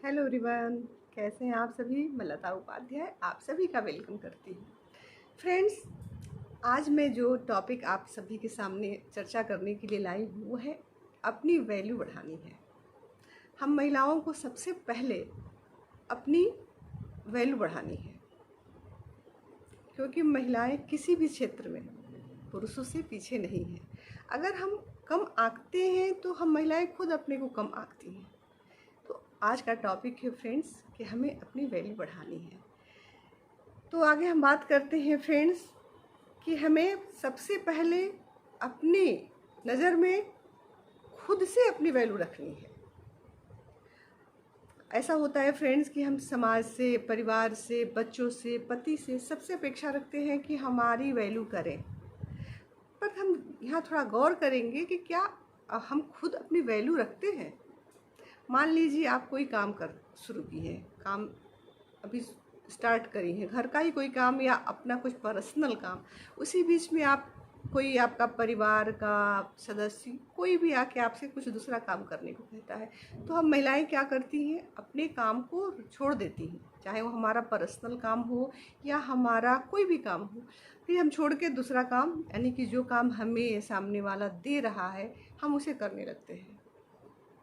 Hello everyone, कैसे हैं आप सभी। मैं लता उपाध्याय आप सभी का वेलकम करती हूँ। फ्रेंड्स, आज मैं जो टॉपिक आप सभी के सामने चर्चा करने के लिए लाई हूँ वो है अपनी वैल्यू बढ़ानी है। हम महिलाओं को सबसे पहले अपनी वैल्यू बढ़ानी है, क्योंकि महिलाएं किसी भी क्षेत्र में पुरुषों से पीछे नहीं हैं। अगर हम कम आंकते हैं तो हम महिलाएं खुद अपने को कम आंकती हैं। तो आज का टॉपिक है फ्रेंड्स कि हमें अपनी वैल्यू बढ़ानी है। तो आगे हम बात करते हैं फ्रेंड्स कि हमें सबसे पहले अपनी नज़र में खुद से अपनी वैल्यू रखनी है। ऐसा होता है फ्रेंड्स कि हम समाज से, परिवार से, बच्चों से, पति से सबसे अपेक्षा रखते हैं कि हमारी वैल्यू करें। पर हम यहाँ थोड़ा गौर करेंगे कि क्या हम खुद अपनी वैल्यू रखते हैं। मान लीजिए आप कोई काम कर शुरू की है, काम अभी स्टार्ट करी है, घर का ही कोई काम या अपना कुछ पर्सनल काम। उसी बीच में आप कोई आपका परिवार का सदस्य कोई भी आके आपसे कुछ दूसरा काम करने को कहता है, तो हम महिलाएं क्या करती हैं, अपने काम को छोड़ देती हैं। चाहे वो हमारा पर्सनल काम हो या हमारा कोई भी काम हो, फिर हम छोड़ के दूसरा काम, यानी कि जो काम हमें सामने वाला दे रहा है, हम उसे करने लगते हैं।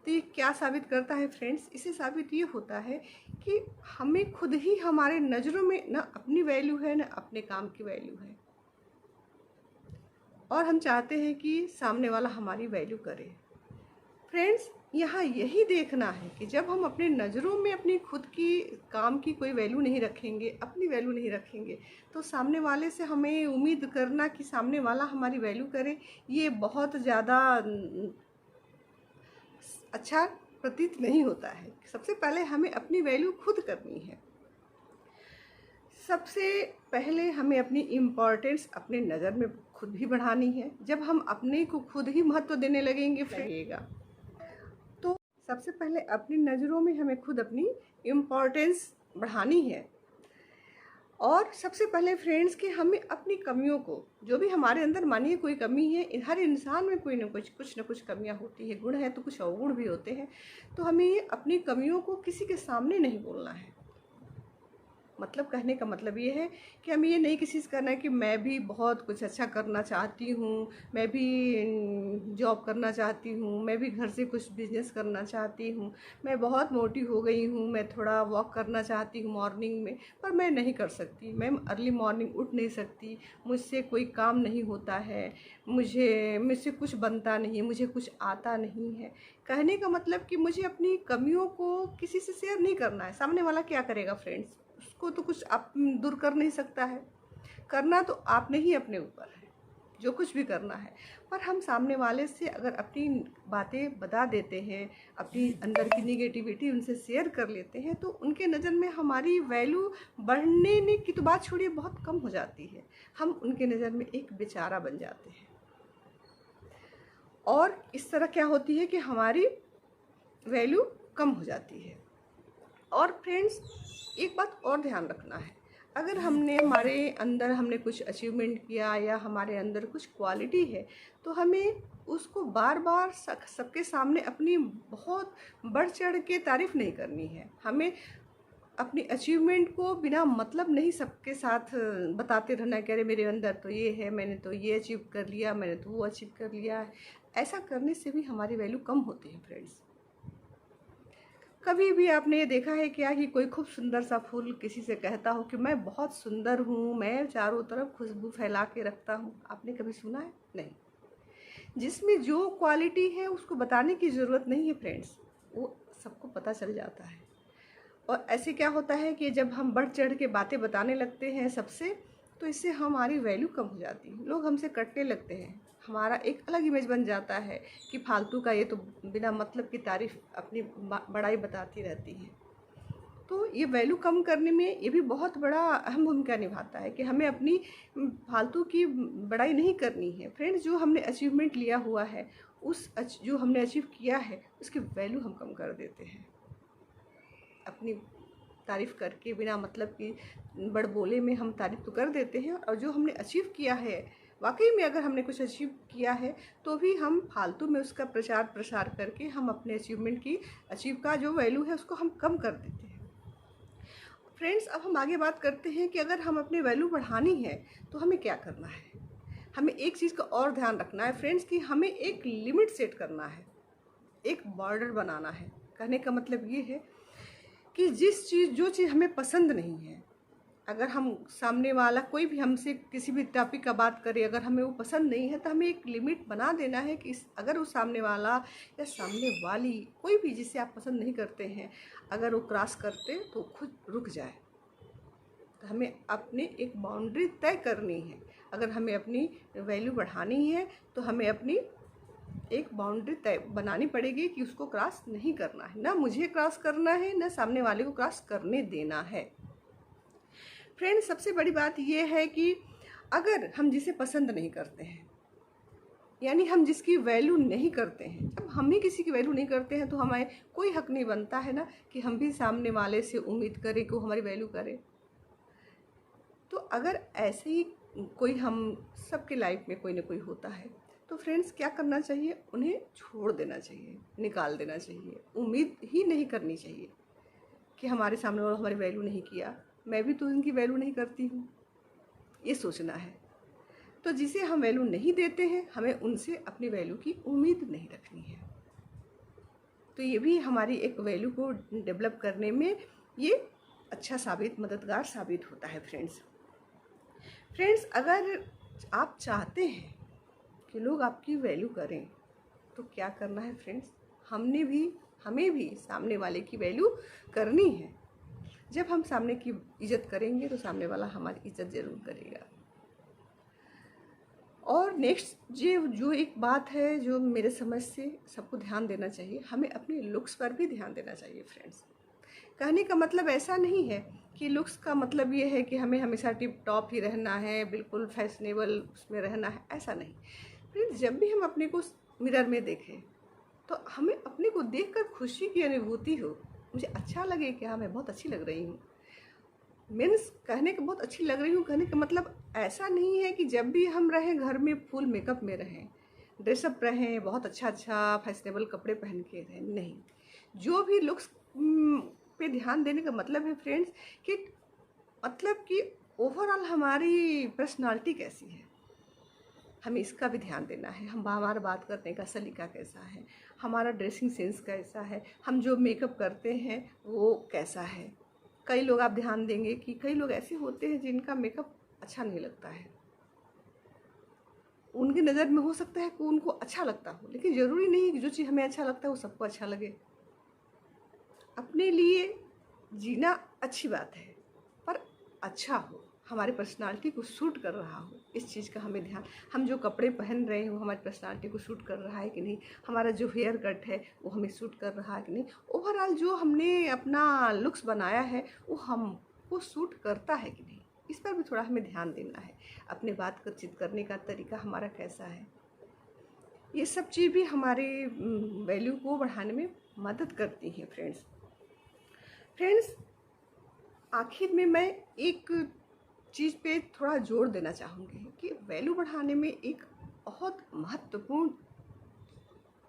तो ये क्या साबित करता है फ्रेंड्स, इससे साबित ये होता है कि हमें खुद ही हमारे नज़रों में ना अपनी वैल्यू है, ना अपने काम की वैल्यू है, और हम चाहते हैं कि सामने वाला हमारी वैल्यू करे। फ्रेंड्स, यहाँ यही देखना है कि जब हम अपने नज़रों में अपनी खुद की काम की कोई वैल्यू नहीं रखेंगे, अपनी वैल्यू नहीं रखेंगे, तो सामने वाले से हमें उम्मीद करना कि सामने वाला हमारी वैल्यू करे, ये बहुत ज़्यादा अच्छा प्रतीत नहीं होता है। सबसे पहले हमें अपनी वैल्यू खुद करनी है। सबसे पहले हमें अपनी इम्पोर्टेंस अपने नज़र में खुद भी बढ़ानी है। जब हम अपने को खुद ही महत्व देने लगेंगे लगेगा, तो सबसे पहले अपनी नज़रों में हमें खुद अपनी इम्पोर्टेंस बढ़ानी है। और सबसे पहले फ्रेंड्स कि हमें अपनी कमियों को, जो भी हमारे अंदर मानिए कोई कमी है, हर इंसान में कोई ना कुछ कमियां होती है। गुण है तो कुछ अवगुण भी होते हैं। तो हमें अपनी कमियों को किसी के सामने नहीं बोलना है। मतलब कहने का मतलब ये है कि हमें ये नहीं किसी से करना है कि मैं भी बहुत कुछ अच्छा करना चाहती हूँ, मैं भी जॉब करना चाहती हूँ, मैं भी घर से कुछ बिजनेस करना चाहती हूँ, मैं बहुत मोटी हो गई हूँ, मैं थोड़ा वॉक करना चाहती हूँ मॉर्निंग में, पर मैं नहीं कर सकती, मैं अर्ली मॉर्निंग उठ नहीं सकती, मुझसे कोई काम नहीं होता है, मुझसे कुछ बनता नहीं है, मुझे कुछ आता नहीं है। कहने का मतलब कि मुझे अपनी कमियों को किसी से शेयर नहीं करना है। सामने वाला क्या करेगा फ्रेंड्स, उसको तो कुछ आप दूर कर नहीं सकता है। करना तो आपने ही अपने ऊपर है, जो कुछ भी करना है। पर हम सामने वाले से अगर अपनी बातें बता देते हैं, अपनी अंदर की निगेटिविटी उनसे शेयर कर लेते हैं, तो उनके नज़र में हमारी वैल्यू बढ़ने की तो बात छोड़िए, बहुत कम हो जाती है। हम उनके नज़र में एक बेचारा बन जाते हैं, और इस तरह क्या होती है कि हमारी वैल्यू कम हो जाती है। और फ्रेंड्स, एक बात और ध्यान रखना है, अगर हमारे अंदर हमने कुछ अचीवमेंट किया या हमारे अंदर कुछ क्वालिटी है, तो हमें उसको बार बार सबके सामने अपनी बहुत बढ़ चढ़ के तारीफ नहीं करनी है। हमें अपनी अचीवमेंट को बिना मतलब नहीं सबके साथ बताते रहना कि अरे मेरे अंदर तो ये है, मैंने तो ये अचीव कर लिया, मैंने तो वो अचीव कर लिया है। ऐसा करने से भी हमारी वैल्यू कम होती है फ्रेंड्स। कभी भी आपने ये देखा है क्या कि कोई खूब सुंदर सा फूल किसी से कहता हो कि मैं बहुत सुंदर हूँ, मैं चारों तरफ खुशबू फैला के रखता हूँ? आपने कभी सुना है? नहीं। जिसमें जो क्वालिटी है उसको बताने की ज़रूरत नहीं है फ्रेंड्स, वो सबको पता चल जाता है। और ऐसे क्या होता है कि जब हम बढ़ चढ़ के बातें बताने लगते हैं सबसे, तो इससे हमारी वैल्यू कम हो जाती है, लोग हमसे कटने लगते हैं, हमारा एक अलग इमेज बन जाता है कि फालतू का ये तो बिना मतलब की तारीफ अपनी बड़ाई बताती रहती है। तो ये वैल्यू कम करने में ये भी बहुत बड़ा अहम भूमिका निभाता है कि हमें अपनी फालतू की बड़ाई नहीं करनी है। फ्रेंड्स, जो हमने अचीवमेंट लिया हुआ है, जो हमने अचीव किया है, उसकी वैल्यू हम कम कर देते हैं अपनी तारीफ़ करके। बिना मतलब कि बड़बोले में हम तारीफ़ तो कर देते हैं, और जो हमने अचीव किया है वाकई में अगर हमने कुछ अचीव किया है तो भी हम फालतू में उसका प्रचार प्रसार करके हम अपने अचीवमेंट की का जो वैल्यू है उसको हम कम कर देते हैं। फ्रेंड्स, अब हम आगे बात करते हैं कि अगर हम अपनी वैल्यू बढ़ानी है तो हमें क्या करना है। हमें एक चीज़ का और ध्यान रखना है फ्रेंड्स कि हमें एक लिमिट सेट करना है, एक बॉर्डर बनाना है। कहने का मतलब ये है कि जो चीज़ हमें पसंद नहीं है, अगर हम सामने वाला कोई भी हमसे किसी भी टॉपिक का बात करे, अगर हमें वो पसंद नहीं है तो हमें एक लिमिट बना देना है कि अगर वो सामने वाला या सामने वाली कोई भी जिसे आप पसंद नहीं करते हैं, अगर वो क्रॉस करते तो खुद रुक जाए। तो हमें अपनी एक बाउंड्री तय करनी है। अगर हमें अपनी वैल्यू बढ़ानी है तो हमें अपनी एक बाउंड्री तय बनानी पड़ेगी कि उसको क्रॉस नहीं करना है, ना मुझे क्रॉस करना है, ना सामने वाले को क्रॉस करने देना है। फ्रेंड्स, सबसे बड़ी बात यह है कि अगर हम जिसे पसंद नहीं करते हैं, यानी हम जिसकी वैल्यू नहीं करते हैं, जब हम ही किसी की वैल्यू नहीं करते हैं तो हमें कोई हक नहीं बनता है ना कि हम भी सामने वाले से उम्मीद करें कि वो हमारी वैल्यू करे। तो अगर ऐसे ही कोई हम सबके लाइफ में कोई ना कोई होता है तो फ्रेंड्स क्या करना चाहिए, उन्हें छोड़ देना चाहिए, निकाल देना चाहिए। उम्मीद ही नहीं करनी चाहिए कि हमारे सामने वाला हमारी वैल्यू नहीं किया, मैं भी तो उनकी वैल्यू नहीं करती हूँ, ये सोचना है। तो जिसे हम वैल्यू नहीं देते हैं हमें उनसे अपनी वैल्यू की उम्मीद नहीं रखनी है। तो ये भी हमारी एक वैल्यू को डेवलप करने में ये अच्छा मददगार साबित होता है। फ्रेंड्स, अगर आप चाहते हैं कि लोग आपकी वैल्यू करें तो क्या करना है फ्रेंड्स, हमें भी सामने वाले की वैल्यू करनी है। जब हम सामने की इज्जत करेंगे तो सामने वाला हमारी इज्जत ज़रूर करेगा। और नेक्स्ट जो एक बात है जो मेरे समझ से सबको ध्यान देना चाहिए, हमें अपने लुक्स पर भी ध्यान देना चाहिए। फ्रेंड्स, कहने का मतलब ऐसा नहीं है कि लुक्स का मतलब ये है कि हमें हमेशा टिप टॉप ही रहना है, बिल्कुल फैशनेबल उसमें रहना है, ऐसा नहीं। फ्रेंड्स, जब भी हम अपने को मिरर में देखें तो हमें अपने को देखकर खुशी की अनुभूति हो, मुझे अच्छा लगे कि हाँ मैं बहुत अच्छी लग रही हूँ। मीन्स कहने का बहुत अच्छी लग रही हूँ कहने का मतलब ऐसा नहीं है कि जब भी हम रहें घर में फुल मेकअप में रहें, ड्रेसअप रहें, बहुत अच्छा फैशनेबल कपड़े पहन के रहें, नहीं। जो भी लुक्स पे ध्यान देने का मतलब है फ्रेंड्स कि ओवरऑल हमारी पर्सनालिटी कैसी है, हमें इसका भी ध्यान देना है। हमारा बात करने का सलीका कैसा है, हमारा ड्रेसिंग सेंस कैसा है, हम जो मेकअप करते हैं वो कैसा है। कई लोग आप ध्यान देंगे कि कई लोग ऐसे होते हैं जिनका मेकअप अच्छा नहीं लगता है, उनकी नज़र में हो सकता है कि उनको अच्छा लगता हो, लेकिन ज़रूरी नहीं कि जो चीज़ हमें अच्छा लगता है वो सबको अच्छा लगे। अपने लिए जीना अच्छी बात है, पर अच्छा हो, हमारी पर्सनालिटी को सूट कर रहा हो, इस चीज़ का हमें ध्यान। हम जो कपड़े पहन रहे हो हमारी पर्सनालिटी को सूट कर रहा है कि नहीं, हमारा जो हेयर कट है वो हमें सूट कर रहा है कि नहीं, ओवरऑल जो हमने अपना लुक्स बनाया है वो हमको सूट करता है कि नहीं, इस पर भी थोड़ा हमें ध्यान देना है। अपने बातचीत करने का तरीका हमारा कैसा है, ये सब चीज़ भी हमारे वैल्यू को बढ़ाने में मदद करती हैं। फ्रेंड्स, आखिर में मैं एक चीज़ पे थोड़ा जोर देना चाहूँगी कि वैल्यू बढ़ाने में एक बहुत महत्वपूर्ण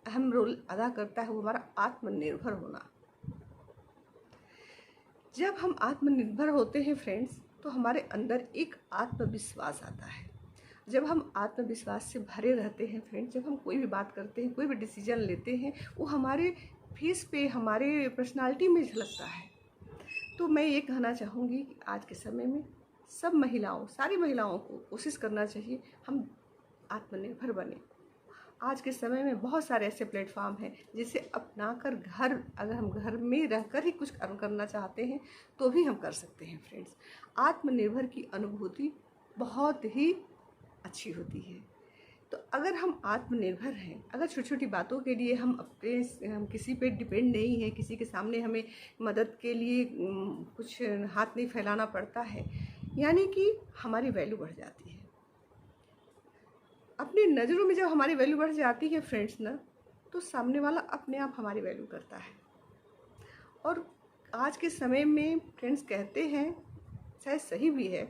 अहम रोल अदा करता है वो हमारा आत्मनिर्भर होना। जब हम आत्मनिर्भर होते हैं फ्रेंड्स तो हमारे अंदर एक आत्मविश्वास आता है। जब हम आत्मविश्वास से भरे रहते हैं फ्रेंड्स, जब हम कोई भी बात करते हैं, कोई भी डिसीजन लेते हैं, वो हमारे फेस पे, हमारे पर्सनालिटी में झलकता है। तो मैं ये कहना चाहूँगी कि आज के समय में सारी महिलाओं को कोशिश करना चाहिए हम आत्मनिर्भर बने। आज के समय में बहुत सारे ऐसे प्लेटफॉर्म हैं जिसे अपनाकर अगर हम घर में रहकर ही कुछ अर्न करना चाहते हैं तो भी हम कर सकते हैं। फ्रेंड्स, आत्मनिर्भर की अनुभूति बहुत ही अच्छी होती है। तो अगर हम आत्मनिर्भर हैं, अगर छोटी छोटी बातों के लिए हम किसी पे डिपेंड नहीं है, किसी के सामने हमें मदद के लिए कुछ हाथ नहीं फैलाना पड़ता है, यानी कि हमारी वैल्यू बढ़ जाती है। अपनी नज़रों में जब हमारी वैल्यू बढ़ जाती है फ्रेंड्स ना, तो सामने वाला अपने आप हमारी वैल्यू करता है। और आज के समय में फ्रेंड्स कहते हैं, शायद सही भी है,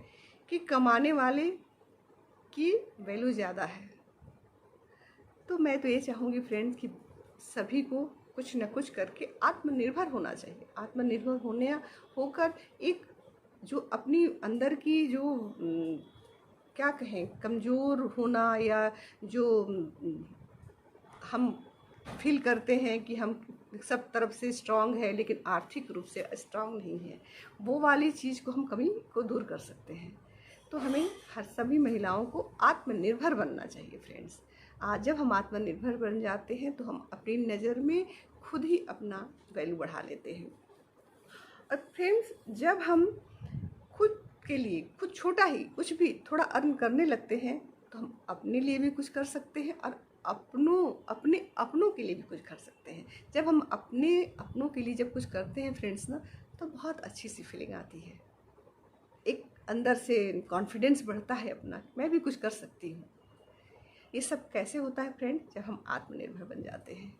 कि कमाने वाले की वैल्यू ज़्यादा है। तो मैं तो ये चाहूँगी फ्रेंड्स कि सभी को कुछ न कुछ करके आत्मनिर्भर होना चाहिए। आत्मनिर्भर होकर एक जो अपनी अंदर की जो क्या कहें, कमज़ोर होना या जो हम फील करते हैं कि हम सब तरफ से स्ट्रांग है लेकिन आर्थिक रूप से स्ट्रांग नहीं है, वो वाली चीज़ को हम कमी को दूर कर सकते हैं। तो हमें हर सभी महिलाओं को आत्मनिर्भर बनना चाहिए फ्रेंड्स। आज जब हम आत्मनिर्भर बन जाते हैं तो हम अपनी नज़र में खुद ही अपना वैल्यू बढ़ा लेते हैं। और फ्रेंड्स, जब हम खुद के लिए कुछ छोटा ही कुछ भी थोड़ा अर्न करने लगते हैं तो हम अपने लिए भी कुछ कर सकते हैं और अपने अपनों के लिए भी कुछ कर सकते हैं। जब हम अपने अपनों के लिए जब कुछ करते हैं फ्रेंड्स ना, तो बहुत अच्छी सी फीलिंग आती है। एक अंदर से कॉन्फिडेंस बढ़ता है अपना, मैं भी कुछ कर सकती हूँ। ये सब कैसे होता है फ्रेंड? जब हम आत्मनिर्भर बन जाते हैं।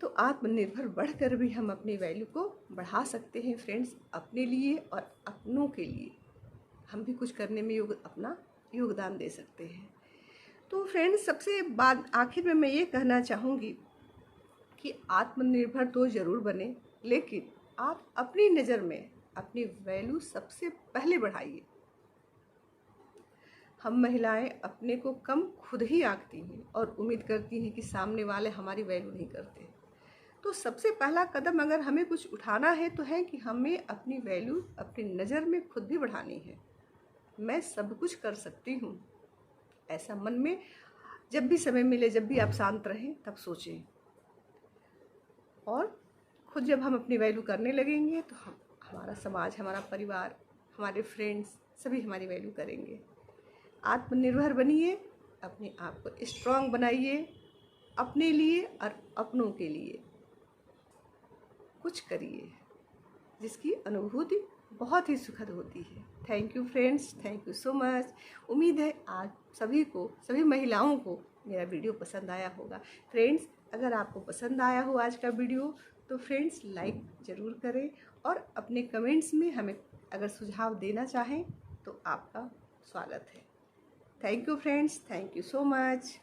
तो आत्मनिर्भर बढ़कर भी हम अपनी वैल्यू को बढ़ा सकते हैं फ्रेंड्स। अपने लिए और अपनों के लिए हम भी कुछ करने में अपना योगदान दे सकते हैं। तो फ्रेंड्स, सबसे बाद आखिर में मैं ये कहना चाहूँगी कि आत्मनिर्भर तो ज़रूर बने, लेकिन आप अपनी नज़र में अपनी वैल्यू सबसे पहले बढ़ाइए। हम महिलाएं अपने को कम खुद ही आंकती हैं और उम्मीद करती हैं कि सामने वाले हमारी वैल्यू नहीं करते। तो सबसे पहला कदम अगर हमें कुछ उठाना है तो है कि हमें अपनी वैल्यू अपनी नज़र में खुद भी बढ़ानी है। मैं सब कुछ कर सकती हूँ, ऐसा मन में जब भी समय मिले, जब भी आप शांत रहें तब सोचें। और खुद जब हम अपनी वैल्यू करने लगेंगे तो हमारा समाज, हमारा परिवार, हमारे फ्रेंड्स सभी हमारी वैल्यू करेंगे। आत्मनिर्भर बनिए, अपने आप को स्ट्रांग बनाइए, अपने लिए और अपनों के लिए कुछ करिए जिसकी अनुभूति बहुत ही सुखद होती है। Thank you friends, thank you so much. उम्मीद है आज सभी महिलाओं को मेरा वीडियो पसंद आया होगा। फ्रेंड्स, अगर आपको पसंद आया हो आज का वीडियो तो फ्रेंड्स लाइक ज़रूर करें और अपने कमेंट्स में हमें अगर सुझाव देना चाहें तो आपका स्वागत है। Thank you friends, thank you so much.